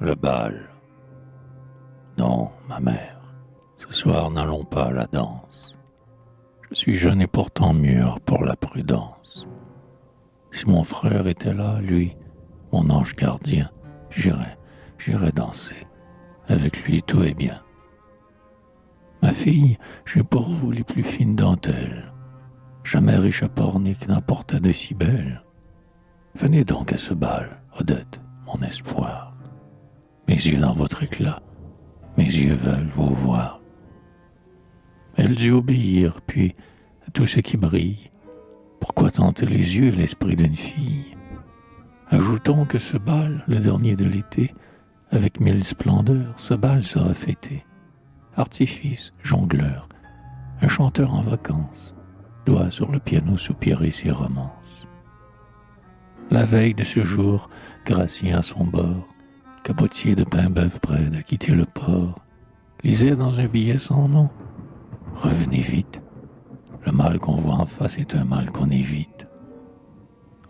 Le bal. Non, ma mère, ce soir n'allons pas à la danse. Je suis jeune et pourtant mûr pour la prudence. Si mon frère était là, lui, mon ange gardien, j'irais danser. Avec lui, tout est bien. Ma fille, j'ai pour vous les plus fines dentelles. Jamais riche à Pornic n'apporta de si belles. Venez donc à ce bal, Odette, mon espoir. Mes yeux dans votre éclat, mes yeux veulent vous voir. Elle dut obéir, puis, à tout ce qui brille, pourquoi tenter les yeux et l'esprit d'une fille? Ajoutons que ce bal, le dernier de l'été, avec 1000 splendeurs, ce bal sera fêté. Artifice, jongleur, un chanteur en vacances, doit sur le piano soupirer ses romances. La veille de ce jour, Gratien à son bord, cabotier de pain-bœuf près de quitter le port, lisait dans un billet son nom. Revenez vite, le mal qu'on voit en face est un mal qu'on évite.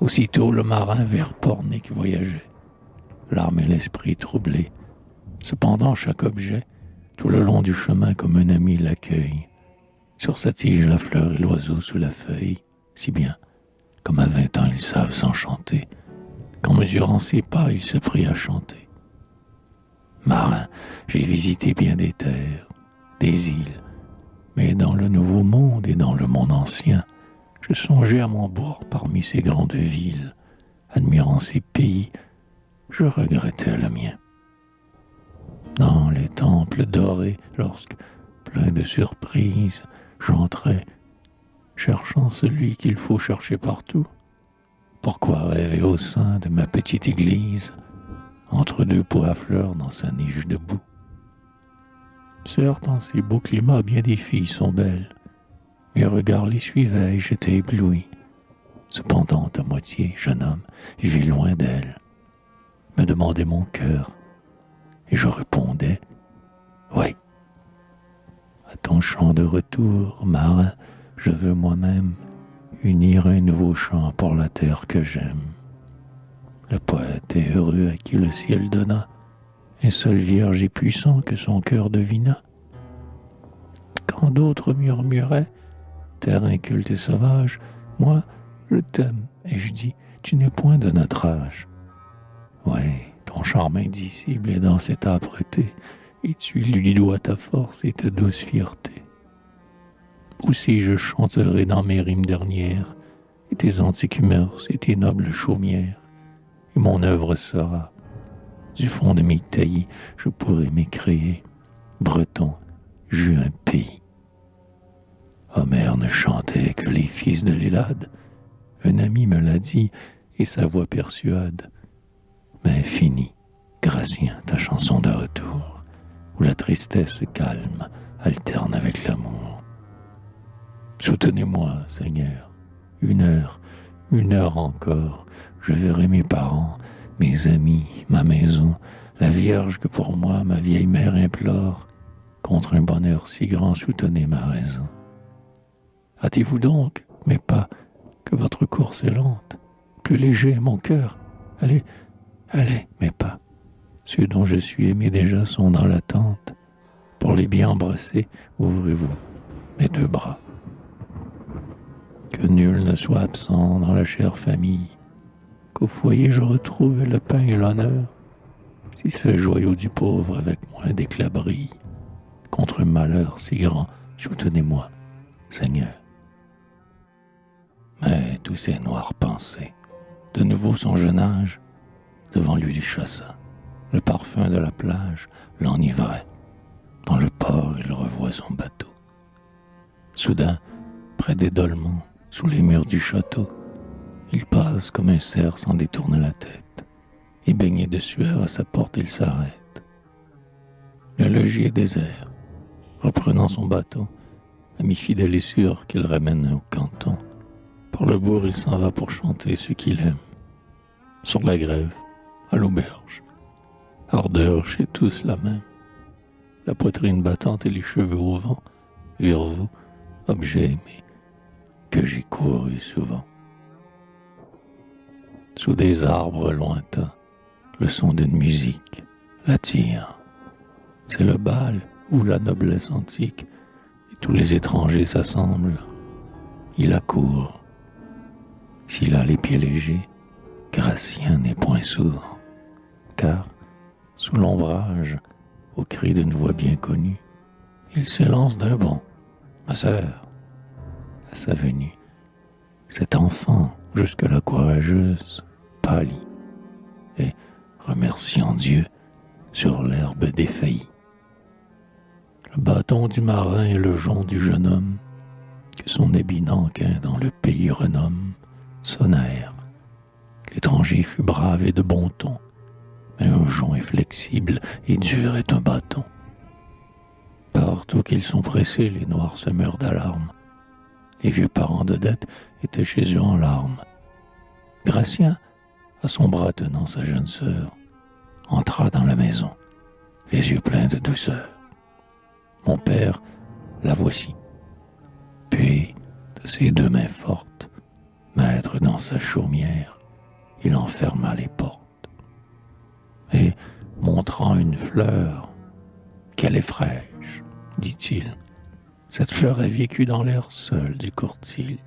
Aussitôt le marin vers Pornic voyageait, l'âme et l'esprit troublés. Cependant chaque objet, tout le long du chemin comme un ami l'accueille. Sur sa tige la fleur et l'oiseau sous la feuille, si bien, comme à 20 ans ils savent s'enchanter, qu'en mesurant ses pas il se prit à chanter. Marin, j'ai visité bien des terres, des îles, mais dans le nouveau monde et dans le monde ancien, je songeais à mon bord parmi ces grandes villes. Admirant ces pays, je regrettais le mien. Dans les temples dorés, lorsque, plein de surprises, j'entrais, cherchant celui qu'il faut chercher partout. Pourquoi rêver au sein de ma petite église, entre deux pots à fleurs dans sa niche debout? Certes, en ces beaux climats, bien des filles sont belles. Mes regards les suivaient et j'étais ébloui. Cependant, à moitié, jeune homme, vis loin d'elle. Me demandait mon cœur, et je répondais, oui. À ton chant de retour, marin, je veux moi-même unir un nouveau chant pour la terre que j'aime. Le poète est heureux à qui le ciel donna un seul vierge et puissant que son cœur devina. Quand d'autres murmuraient, terre inculte et sauvage, moi, je t'aime, et je dis, tu n'es point de notre âge. Ouais, ton charme indicible est dans cette âpreté, et tu lui dois ta force et ta douce fierté. Aussi je chanterai dans mes rimes dernières, et tes antiques mœurs et tes nobles chaumières, et mon œuvre sera, du fond de mes taillis, je pourrai m'écrier, breton, j'eus un pays. Homère ne chantait que les fils de l'Hélade, un ami me l'a dit, et sa voix persuade. Mais fini, Gratien, ta chanson de retour, où la tristesse calme alterne avec l'amour. Soutenez-moi, Seigneur, une heure encore, je verrai mes parents, mes amis, ma maison, la Vierge que pour moi ma vieille mère implore. Contre un bonheur si grand, soutenez ma raison. Hâtez-vous donc, mes pas, que votre course est lente. Plus léger, mon cœur. Allez, mes pas. Ceux dont je suis aimé déjà sont dans l'attente. Pour les bien embrasser, ouvrez-vous mes deux bras. Que nul ne soit absent dans la chère famille, qu'au foyer je retrouve le pain et l'honneur. Si ce joyau du pauvre avec moins d'éclat brille, contre un malheur si grand, soutenez-moi, Seigneur. Mais tous ces noirs pensées, de nouveau son jeune âge, devant lui chassa. Le parfum de la plage l'enivrait. Dans le port, il revoit son bateau. Soudain, près des dolmens, sous les murs du château, il passe comme un cerf sans détourner la tête. Et baigné de sueur, à sa porte, il s'arrête. Le logis est désert. Reprenant son bateau, ami fidèle et sûr qu'il ramène au canton. Par le bourg, il s'en va pour chanter ceux qu'il aime. Sur la grève, à l'auberge, ardeur chez tous la même. La poitrine battante et les cheveux au vent, vers vous, objet aimé, que j'ai couru souvent. Sous des arbres lointains, le son d'une musique, l'attire. C'est le bal où la noblesse antique et tous les étrangers s'assemblent. Il accourt. S'il a les pieds légers, Gratien n'est point sourd, car, sous l'ombrage, au cri d'une voix bien connue, il s'élance d'un bond, ma sœur, à sa venue. Cet enfant, jusque-là courageuse, pâlit, et, remerciant Dieu, sur l'herbe défaillit. Le bâton du marin et le jonc du jeune homme, que son habit nanquin dans le pays renomme, sonnèrent. L'étranger fut brave et de bon ton, mais un jonc est flexible et dur est un bâton. Partout qu'ils sont pressés, les noirs se meurent d'alarme. Les vieux parents d'Odette étaient chez eux en larmes. Gratien, à son bras tenant sa jeune sœur, entra dans la maison, les yeux pleins de douceur. Mon père, la voici. Puis, de ses deux mains fortes, maître dans sa chaumière, il en ferma les portes. Et, montrant une fleur, qu'elle est fraîche, dit-il, cette fleur a vécu dans l'air seul du courtil.